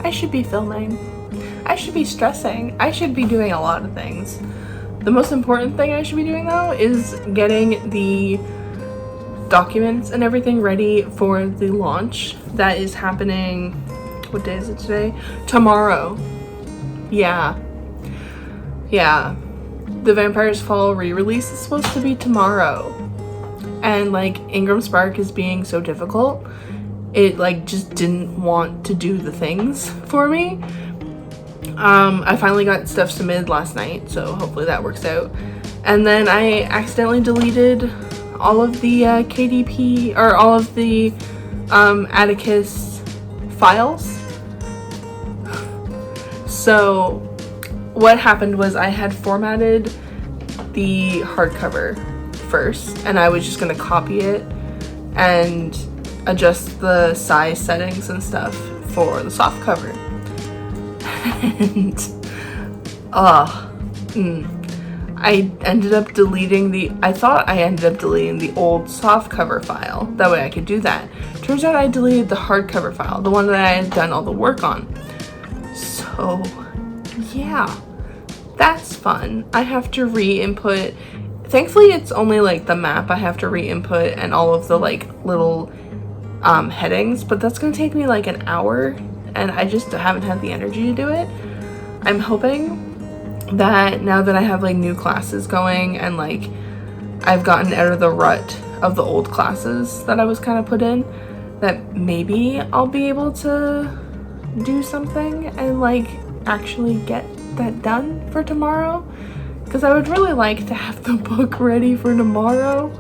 I should be filming. I should be stressing. I should be doing a lot of things. The most important thing I should be doing though is getting the documents and everything ready for the launch that is happening. What day is it today? Tomorrow. Yeah. The Vampires Fall re-release is supposed to be tomorrow. And like Ingram Spark is being so difficult. It like just didn't want to do the things for me. I finally got stuff submitted last night, so hopefully that works out. And then I accidentally deleted all of the KDP, or all of the Atticus files. So what happened was I had formatted the hardcover first, and I was just gonna copy it and adjust the size settings and stuff for the soft cover. And I ended up deleting I thought I ended up deleting the old soft cover file. That way I could do that. Turns out I deleted the hardcover file, the one that I had done all the work on. So yeah, that's fun. I have to re-input. Thankfully it's only like the map I have to re-input and all of the like little headings, but that's gonna take me like an hour and I just haven't had the energy to do it. I'm hoping that now that I have like new classes going and like I've gotten out of the rut of the old classes that I was kind of put in, that maybe I'll be able to do something and like actually get that done for tomorrow, because I would really like to have the book ready for tomorrow.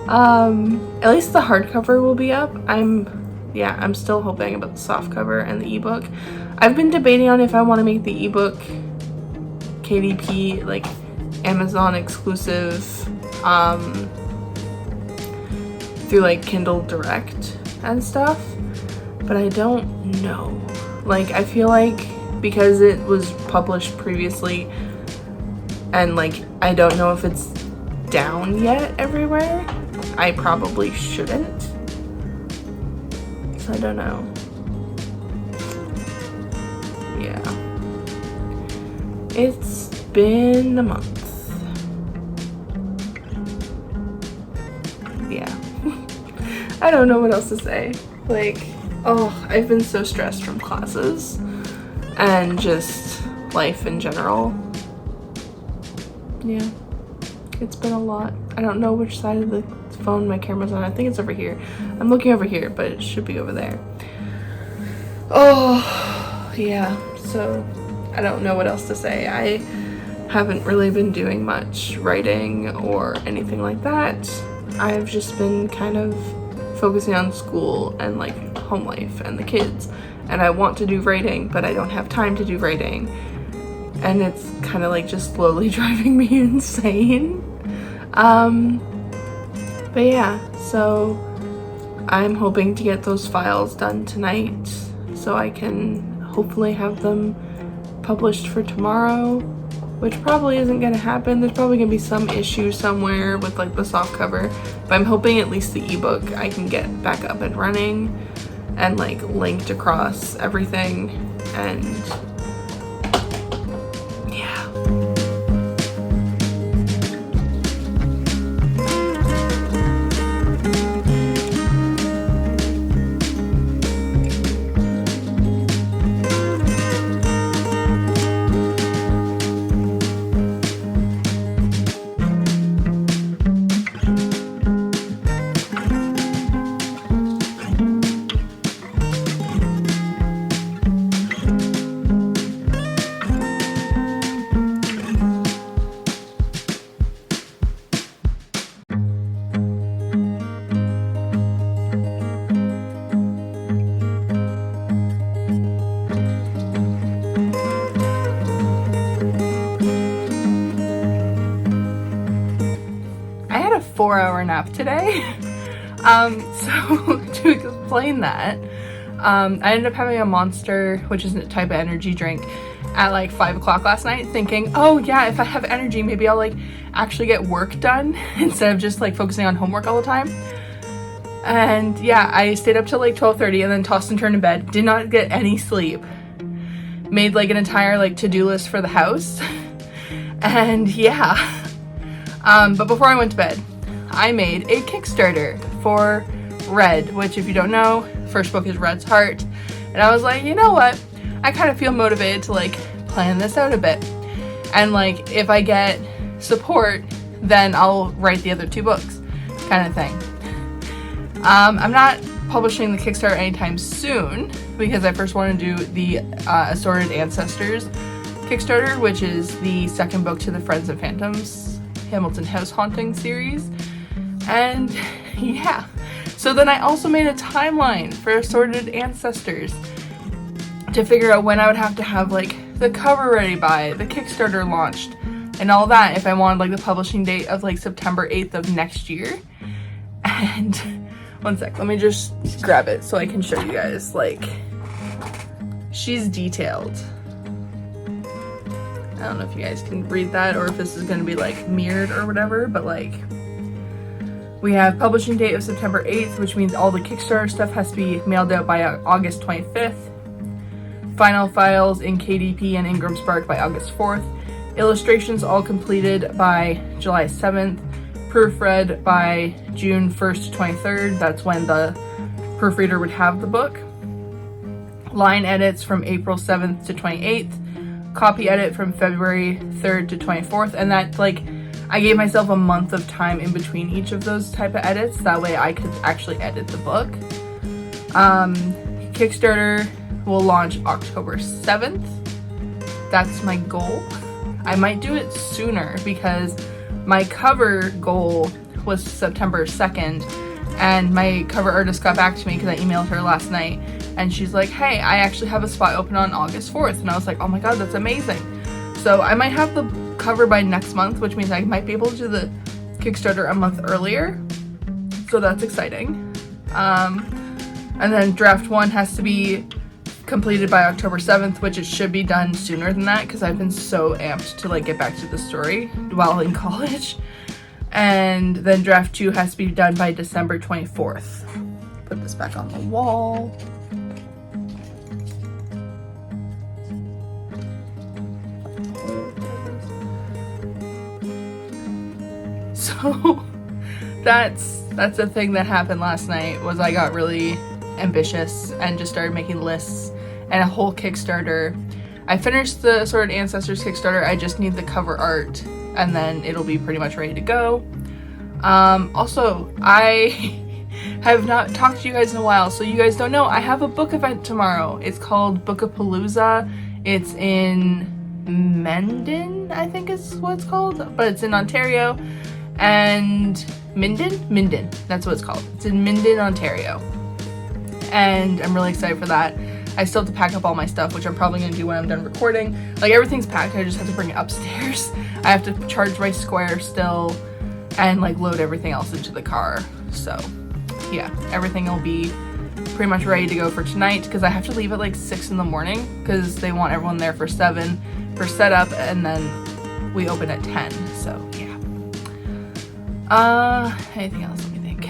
At least the hardcover will be up. I'm still hoping about the softcover and the ebook. I've been debating on if I want to make the ebook KDP, like Amazon exclusive, through like Kindle Direct and stuff, but I don't know. Like I feel like because it was published previously and like I don't know if it's down yet everywhere, I probably shouldn't. So I don't know. Yeah. It's been a month. Yeah. I don't know what else to say. Like, I've been so stressed from classes and just life in general. Yeah. It's been a lot. I don't know which side of the phone my camera's on. I think it's over here. I'm looking over here, but it should be over there. Oh, yeah. So I don't know what else to say. I haven't really been doing much writing or anything like that. I've just been kind of focusing on school and like home life and the kids. And I want to do writing, but I don't have time to do writing. And it's kind of like just slowly driving me insane. But yeah, so I'm hoping to get those files done tonight so I can hopefully have them published for tomorrow, which probably isn't going to happen. There's probably going to be some issue somewhere with like the soft cover, but I'm hoping at least the ebook I can get back up and running and like linked across everything. And yeah. I had a 4-hour nap today. So to explain that, I ended up having a Monster, which is a type of energy drink, at like 5 o'clock last night, thinking, oh yeah, if I have energy, maybe I'll like actually get work done instead of just like focusing on homework all the time. And yeah, I stayed up till like 12:30 and then tossed and turned in bed, did not get any sleep, made like an entire like to-do list for the house. And yeah. But before I went to bed, I made a Kickstarter for Red, which if you don't know, first book is Red's Heart. And I was like, you know what? I kind of feel motivated to like plan this out a bit. And like if I get support, then I'll write the other 2 books, kind of thing. I'm not publishing the Kickstarter anytime soon because I first want to do the Assorted Ancestors Kickstarter, which is the second book to the Friends and Phantoms Hamilton House Haunting series. And yeah, so then I also made a timeline for Assorted Ancestors to figure out when I would have to have like the cover ready by, the Kickstarter launched, and all that if I wanted like the publishing date of like September 8th of next year. And one sec, let me just grab it so I can show you guys. Like, she's detailed. I don't know if you guys can read that or if this is going to be like mirrored or whatever, but like we have publishing date of September 8th, which means all the Kickstarter stuff has to be mailed out by August 25th. Final files in KDP and Ingram Spark by August 4th. Illustrations all completed by July 7th. Proofread by June 1st to 23rd. That's when the proofreader would have the book. Line edits from April 7th to 28th. Copy edit from February 3rd to 24th. And that, like, I gave myself a month of time in between each of those type of edits. That way I could actually edit the book. Kickstarter will launch October 7th. That's my goal. I might do it sooner because my cover goal was September 2nd, and my cover artist got back to me because I emailed her last night, and she's like, hey, I actually have a spot open on August 4th, and I was like, oh my god, that's amazing. So I might have the cover by next month, which means I might be able to do the Kickstarter a month earlier, so that's exciting. And then draft 1 has to be completed by October 7th, which it should be done sooner than that because I've been so amped to like get back to the story while in college. And then draft 2 has to be done by December 24th. Put this back on the wall. So that's the thing that happened last night, was I got really ambitious and just started making lists and a whole Kickstarter. I finished the Assorted Ancestors Kickstarter. I just need the cover art and then it'll be pretty much ready to go. Also, I have not talked to you guys in a while, so you guys don't know, I have a book event tomorrow. It's called Bookaplaooza. It's in Mendon, I think is what it's called, but it's in Ontario. And Minden, that's what it's called. It's in Minden, Ontario. And I'm really excited for that. I still have to pack up all my stuff, which I'm probably going to do when I'm done recording. Like, everything's packed, I just have to bring it upstairs. I have to charge my Square still and like load everything else into the car. So yeah, everything will be pretty much ready to go for tonight because I have to leave at like 6 in the morning because they want everyone there for 7 for setup, and then we open at 10. So yeah. Anything else? Let me think.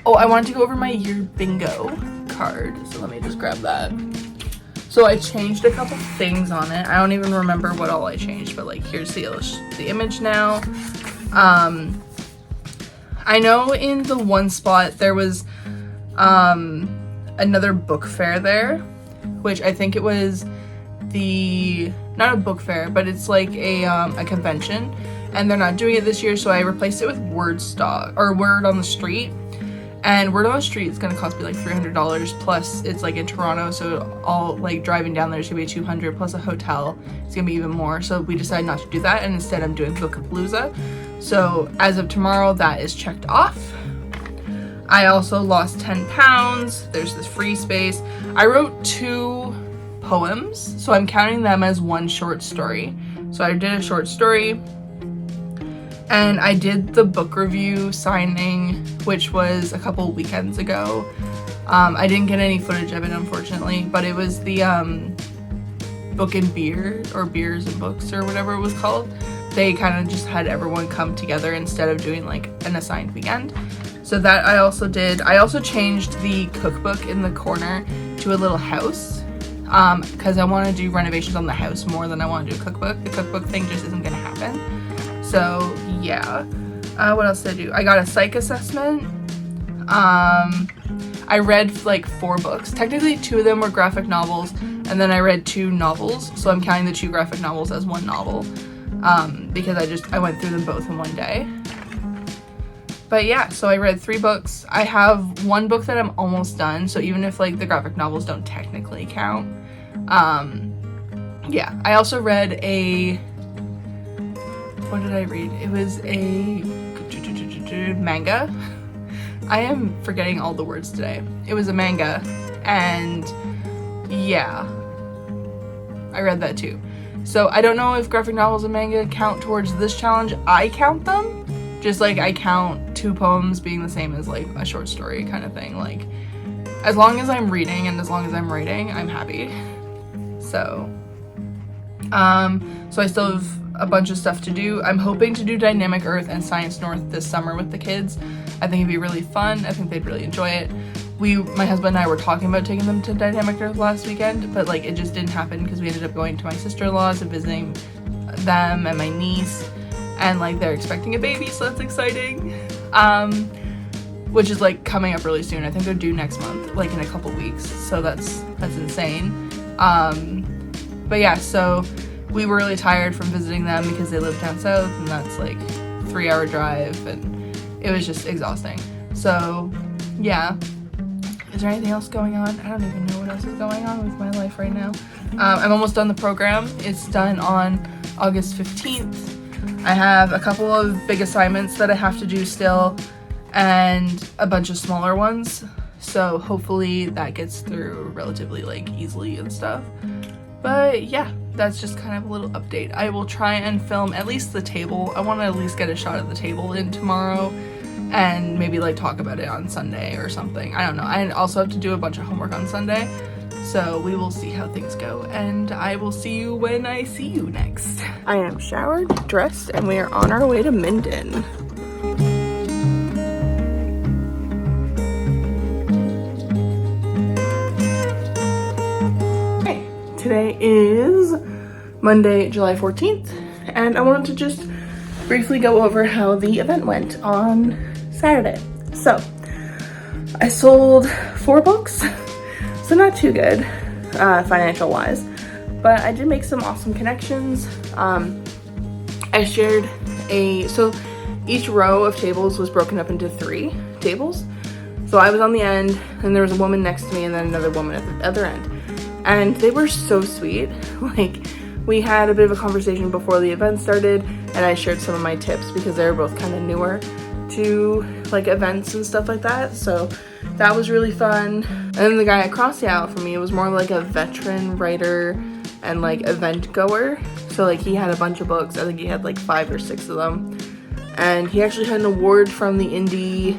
Oh, I wanted to go over my year bingo card, so let me just grab that. So I changed a couple things on it. I don't even remember what all I changed, but like here's the image now. I know in the one spot there was another book fair there, which I think it was not a book fair, but it's like a convention, and they're not doing it this year, so I replaced it with Word on the Street. And Word on the Street is going to cost me like $300, plus it's like in Toronto, so all like driving down there is going to be $200 plus a hotel. It's going to be even more, so we decided not to do that, and instead I'm doing Bookaplaooza. So as of tomorrow, that is checked off. I also lost 10 pounds. There's this free space. I wrote 2 poems, so I'm counting them as one short story. So I did a short story, and I did the book review signing, which was a couple weekends ago. I didn't get any footage of it, unfortunately, but it was the Book and Beer, or Beers and Books, or whatever it was called. They kind of just had everyone come together instead of doing like an assigned weekend. So that I also did. I also changed the cookbook in the corner to a little house. because I want to do renovations on the house more than I want to do a cookbook. The cookbook thing just isn't going to happen. So yeah. What else did I do? I got a psych assessment. I read like 4 books. Technically 2 of them were graphic novels, and then I read 2 novels. So I'm counting the 2 graphic novels as 1 novel, because I went through them both in one day. But yeah, so I read 3 books. I have 1 book that I'm almost done, so even if like the graphic novels don't technically count. Yeah, I also read what did I read? It was a manga. I am forgetting all the words today. It was a manga, and yeah, I read that too. So I don't know if graphic novels and manga count towards this challenge. I count them, just like I count 2 poems being the same as like a short story kind of thing. Like, as long as I'm reading and as long as I'm writing, I'm happy. So, so I still have a bunch of stuff to do. I'm hoping to do Dynamic Earth and Science North this summer with the kids. I think it'd be really fun. I think they'd really enjoy it. My husband and I were talking about taking them to Dynamic Earth last weekend, but like it just didn't happen because we ended up going to my sister-in-law's and visiting them and my niece, and like they're expecting a baby, so that's exciting. Which is like coming up really soon. I think they're due next month, like in a couple weeks. So that's insane. But yeah, so we were really tired from visiting them because they live down south, and that's like 3-hour drive, and it was just exhausting. So yeah. Is there anything else going on? I don't even know what else is going on with my life right now. I'm almost done the program. It's done on August 15th. I have a couple of big assignments that I have to do still, and a bunch of smaller ones. So hopefully that gets through relatively like easily and stuff. But yeah, that's just kind of a little update. I will try and film at least the table. I want to at least get a shot of the table in tomorrow, and maybe like talk about it on Sunday or something. I don't know. I also have to do a bunch of homework on Sunday, so we will see how things go, and I will see you when I see you next. I am showered, dressed, and we are on our way to Minden. Okay, today is Monday, July 14th, and I wanted to just briefly go over how the event went on Saturday. So I sold 4 books, so not too good financial wise, but I did make some awesome connections. I shared so each row of tables was broken up into 3 tables. So I was on the end, and there was a woman next to me, and then another woman at the other end, and they were so sweet. Like, we had a bit of a conversation before the event started, and I shared some of my tips because they were both kind of newer to like events and stuff like that, so that was really fun. And then the guy across the aisle from me was more like a veteran writer and like event goer, so like he had a bunch of books. I think he had like 5 or 6 of them, and he actually had an award from the indie,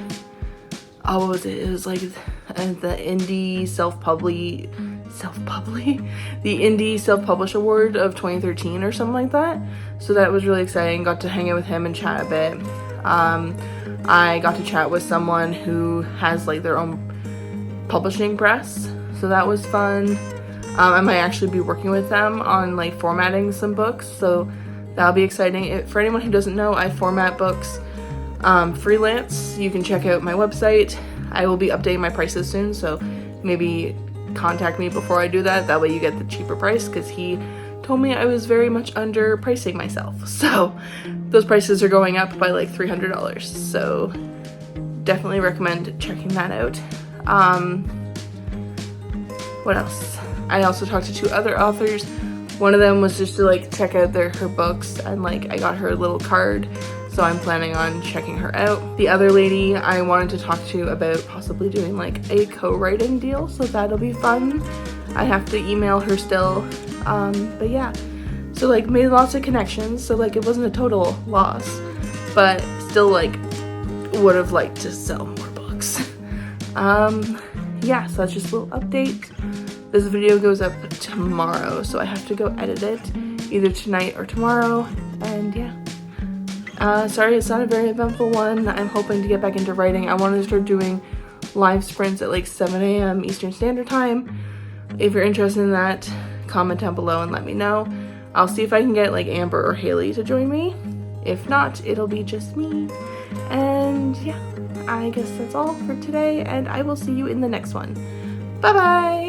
what was it? It was like the indie the Indie Self-Publish Award of 2013 or something like that. So that was really exciting. Got to hang out with him and chat a bit. I got to chat with someone who has like their own publishing press, so that was fun. I might actually be working with them on like formatting some books, so that'll be exciting. For anyone who doesn't know, I format books freelance. You can check out my website. I will be updating my prices soon, so maybe contact me before I do that. That way you get the cheaper price, because he told me I was very much underpricing myself. So those prices are going up by like $300. So definitely recommend checking that out. What else? I also talked to 2 other authors. One of them was just to like check out her books, and like I got her a little card, so I'm planning on checking her out. The other lady I wanted to talk to about possibly doing like a co-writing deal, so that'll be fun. I have to email her still, but yeah. So like made lots of connections, so like it wasn't a total loss, but still like would have liked to sell more books. Yeah, so that's just a little update. This video goes up tomorrow, so I have to go edit it either tonight or tomorrow, and yeah. Sorry it's not a very eventful one. I'm hoping to get back into writing. I want to start doing live sprints at like 7 a.m. Eastern Standard Time. if you're interested in that, comment down below and let me know. I'll see if I can get like Amber or Haley to join me. If not, it'll be just me. And yeah, I guess that's all for today, and I will see you in the next one. Bye bye!